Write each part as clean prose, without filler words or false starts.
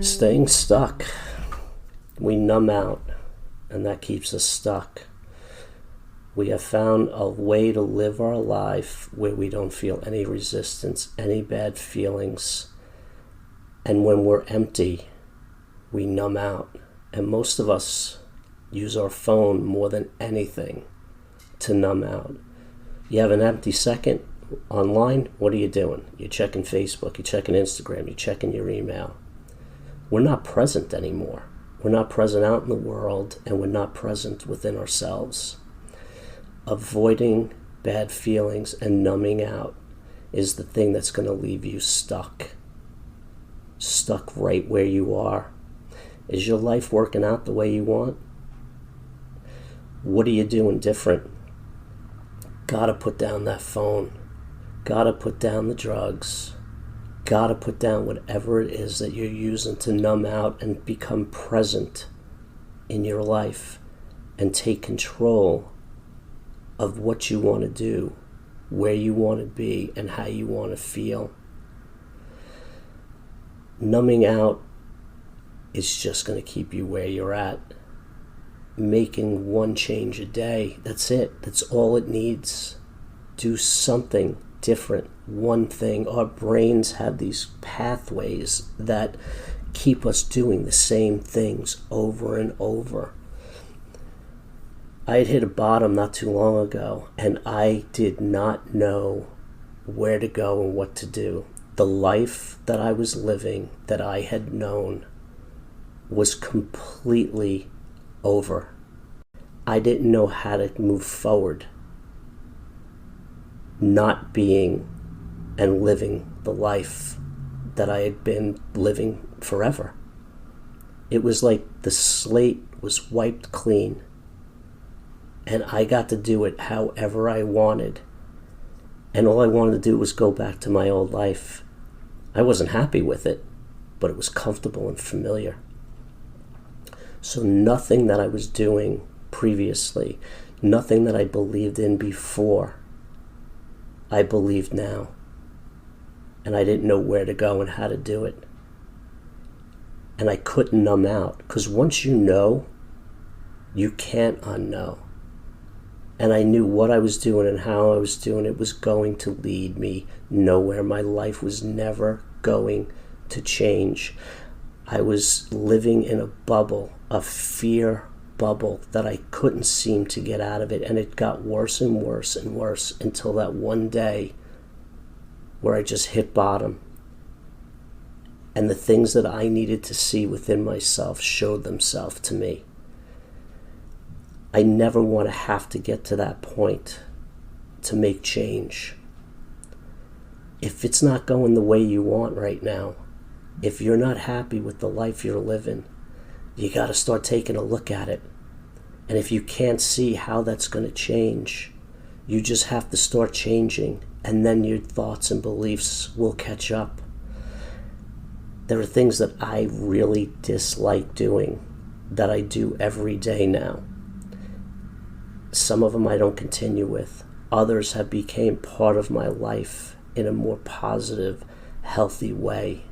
Staying stuck. We numb out, and that keeps us stuck. We have found a way to live our life where we don't feel any resistance, any bad feelings. And when we're empty, we numb out. And most of us use our phone more than anything to numb out. You have an empty second online, what are you doing? You're checking Facebook, you're checking Instagram, you're checking your email. We're not present anymore. We're not present out in the world, and we're not present within ourselves. Avoiding bad feelings and numbing out is the thing that's going to leave you stuck. Stuck right where you are. Is your life working out the way you want? What are you doing different? Gotta put down that phone. Gotta put down the drugs. Gotta put down whatever it is that you're using to numb out and become present in your life and take control of what you want to do, where you want to be, and how you want to feel. Numbing out is just going to keep you where you're at. Making one change a day, that's it. That's all it needs. Do something different, one thing. Our brains have these pathways that keep us doing the same things over and over. I had hit a bottom not too long ago, and I did not know where to go and what to do. The life that I was living, that I had known, was completely over. I didn't know how to move forward, not being and living the life that I had been living forever. It was like the slate was wiped clean, and I got to do it however I wanted. And all I wanted to do was go back to my old life. I wasn't happy with it, but it was comfortable and familiar. So nothing that I was doing previously, nothing that I believed in before, I believed now. And I didn't know where to go and how to do it. And I couldn't numb out, because once you know, you can't unknow. And I knew what I was doing and how I was doing it was going to lead me nowhere. My life was never going to change. I was living in a bubble, a fear bubble that I couldn't seem to get out of it. And it got worse and worse and worse until that one day where I just hit bottom. And the things that I needed to see within myself showed themselves to me. I never want to have to get to that point to make change. If it's not going the way you want right now, if you're not happy with the life you're living, you got to start taking a look at it. And if you can't see how that's going to change, you just have to start changing, and then your thoughts and beliefs will catch up. There are things that I really dislike doing that I do every day now. Some of them I don't continue with. Others have become part of my life in a more positive, healthy way.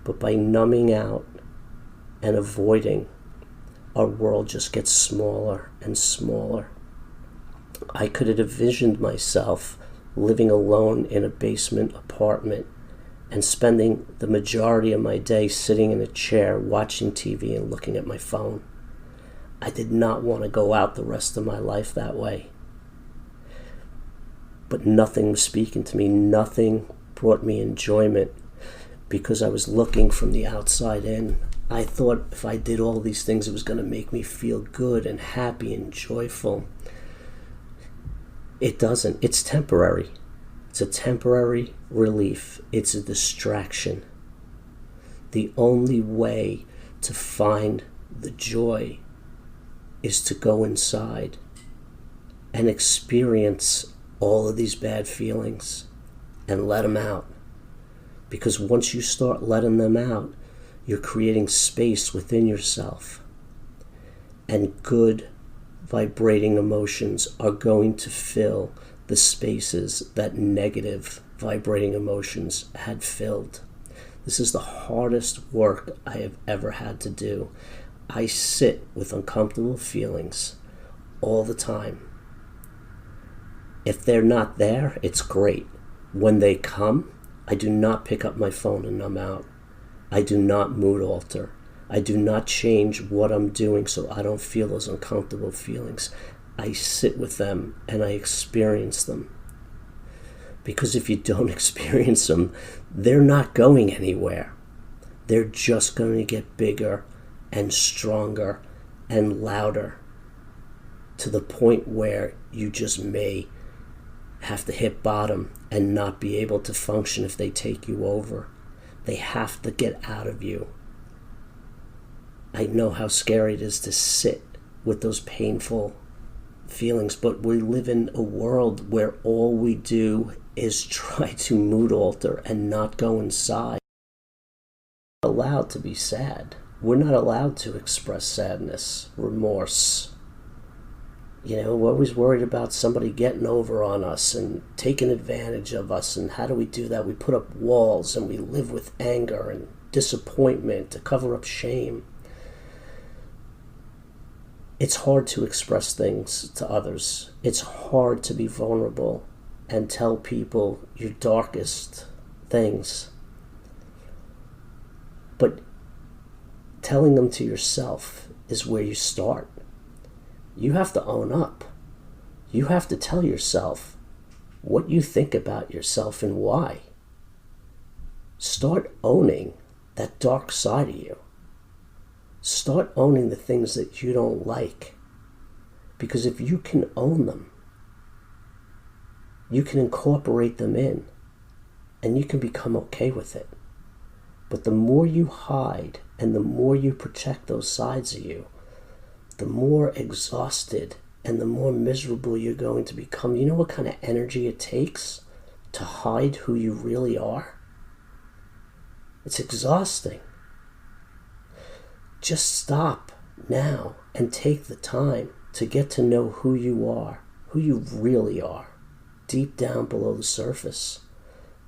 But by numbing out and avoiding, our world just gets smaller and smaller. I could have envisioned myself living alone in a basement apartment and spending the majority of my day sitting in a chair watching TV and looking at my phone. I did not want to go out the rest of my life that way. But nothing was speaking to me. Nothing brought me enjoyment because I was looking from the outside in. I thought if I did all these things, it was going to make me feel good and happy and joyful. It doesn't. It's temporary. It's a temporary relief. It's a distraction. The only way to find the joy is to go inside and experience all of these bad feelings and let them out. Because once you start letting them out, you're creating space within yourself. And good vibrating emotions are going to fill the spaces that negative vibrating emotions had filled. This is the hardest work I have ever had to do. I sit with uncomfortable feelings all the time. If they're not there, it's great. When they come, I do not pick up my phone and numb out. I do not mood alter. I do not change what I'm doing so I don't feel those uncomfortable feelings. I sit with them and I experience them. Because if you don't experience them, they're not going anywhere. They're just going to get bigger and stronger and louder to the point where you just may have to hit bottom and not be able to function if they take you over. They have to get out of you. I know how scary it is to sit with those painful feelings, but we live in a world where all we do is try to mood alter and not go inside. We're not allowed to be sad. We're not allowed to express sadness, remorse. We're always worried about somebody getting over on us and taking advantage of us. And how do we do that? We put up walls and we live with anger and disappointment to cover up shame. It's hard to express things to others. It's hard to be vulnerable and tell people your darkest things. But telling them to yourself is where you start. You have to own up. You have to tell yourself what you think about yourself and why. Start owning that dark side of you. Start owning the things that you don't like. Because if you can own them, you can incorporate them in and you can become okay with it. But the more you hide and the more you protect those sides of you, the more exhausted and the more miserable you're going to become. You know what kind of energy it takes to hide who you really are? It's exhausting. Just stop now and take the time to get to know who you are, who you really are, deep down below the surface.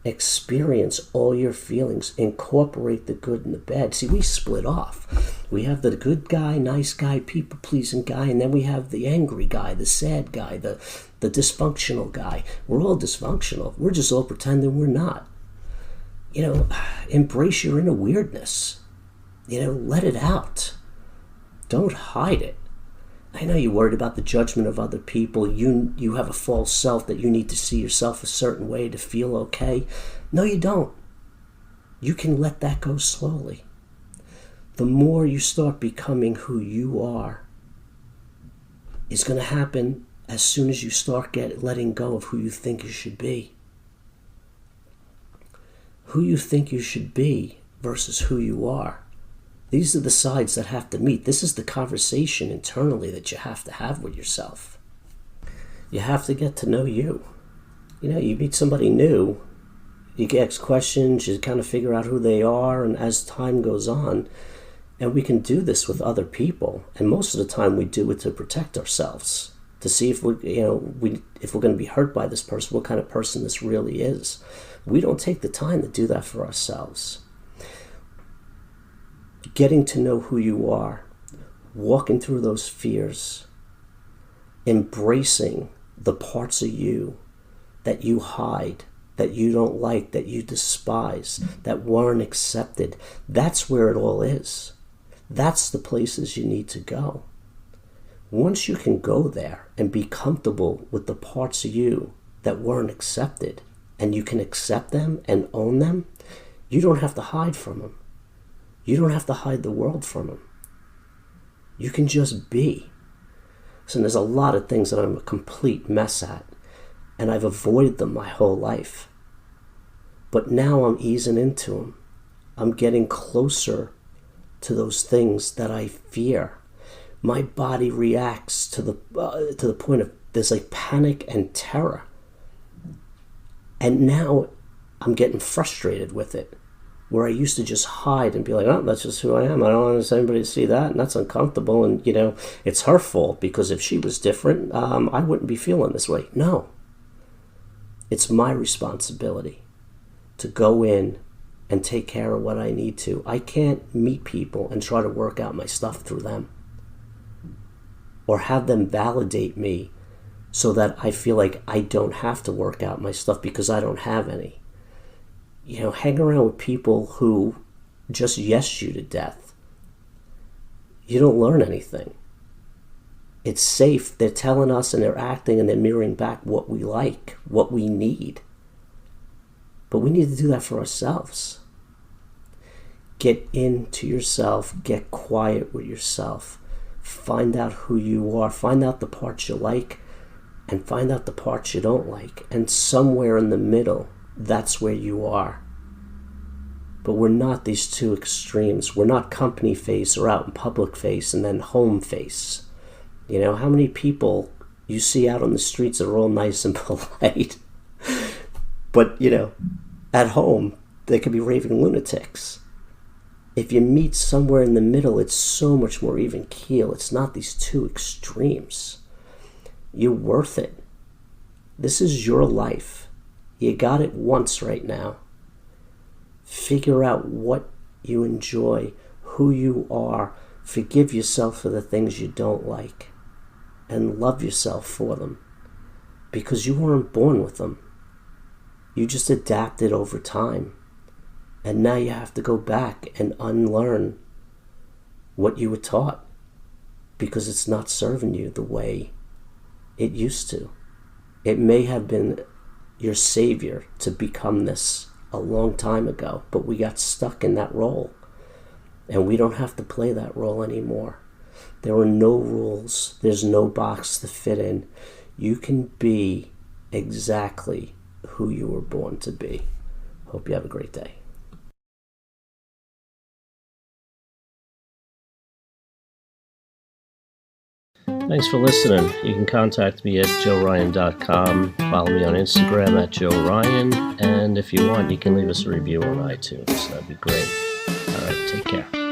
Experience all your feelings. Incorporate the good and the bad. See, we split off. We have the good guy, nice guy, people-pleasing guy, and then we have the angry guy, the sad guy, the dysfunctional guy. We're all dysfunctional. We're just all pretending we're not. Embrace your inner weirdness. Let it out. Don't hide it. I know you're worried about the judgment of other people. You have a false self that you need to see yourself a certain way to feel okay. No, you don't. You can let that go slowly. The more you start becoming who you are is going to happen as soon as you start letting go of who you think you should be. Who you think you should be versus who you are. These are the sides that have to meet. This is the conversation internally that you have to have with yourself. You have to get to know you. You meet somebody new, you ask questions, you kind of figure out who they are, and as time goes on, and we can do this with other people, and most of the time we do it to protect ourselves, to see if if we're going to be hurt by this person, what kind of person this really is. We don't take the time to do that for ourselves. Getting to know who you are, walking through those fears, embracing the parts of you that you hide, that you don't like, that you despise, that weren't accepted. That's where it all is. That's the places you need to go. Once you can go there and be comfortable with the parts of you that weren't accepted, and you can accept them and own them, you don't have to hide from them. You don't have to hide the world from them. You can just be. So there's a lot of things that I'm a complete mess at, and I've avoided them my whole life. But now I'm easing into them. I'm getting closer to those things that I fear. My body reacts to the point of there's like panic and terror. And now I'm getting frustrated with it. Where I used to just hide and be like, oh, that's just who I am. I don't want anybody to see that, and that's uncomfortable. And, it's her fault because if she was different, I wouldn't be feeling this way. No. It's my responsibility to go in and take care of what I need to. I can't meet people and try to work out my stuff through them, or have them validate me so that I feel like I don't have to work out my stuff because I don't have any. Hang around with people who just yes you to death. You don't learn anything. It's safe. They're telling us and they're acting and they're mirroring back what we like, what we need. But we need to do that for ourselves. Get into yourself. Get quiet with yourself. Find out who you are. Find out the parts you like and find out the parts you don't like. And somewhere in the middle, that's where you are. But we're not these two extremes. We're not company face or out in public face and then home face. How many people you see out on the streets that are all nice and polite, but, at home, they could be raving lunatics. If you meet somewhere in the middle, it's so much more even keel. It's not these two extremes. You're worth it. This is your life. You got it once right now. Figure out what you enjoy, who you are. Forgive yourself for the things you don't like. And love yourself for them. Because you weren't born with them. You just adapted over time. And now you have to go back and unlearn what you were taught. Because it's not serving you the way it used to. It may have been your savior to become this a long time ago, but we got stuck in that role. And we don't have to play that role anymore. There are no rules. There's no box to fit in. You can be exactly who you were born to be. Hope you have a great day. Thanks for listening. You can contact me at joeryan.com. Follow me on Instagram at joeryan. And if you want, you can leave us a review on iTunes. That'd be great. All right, take care.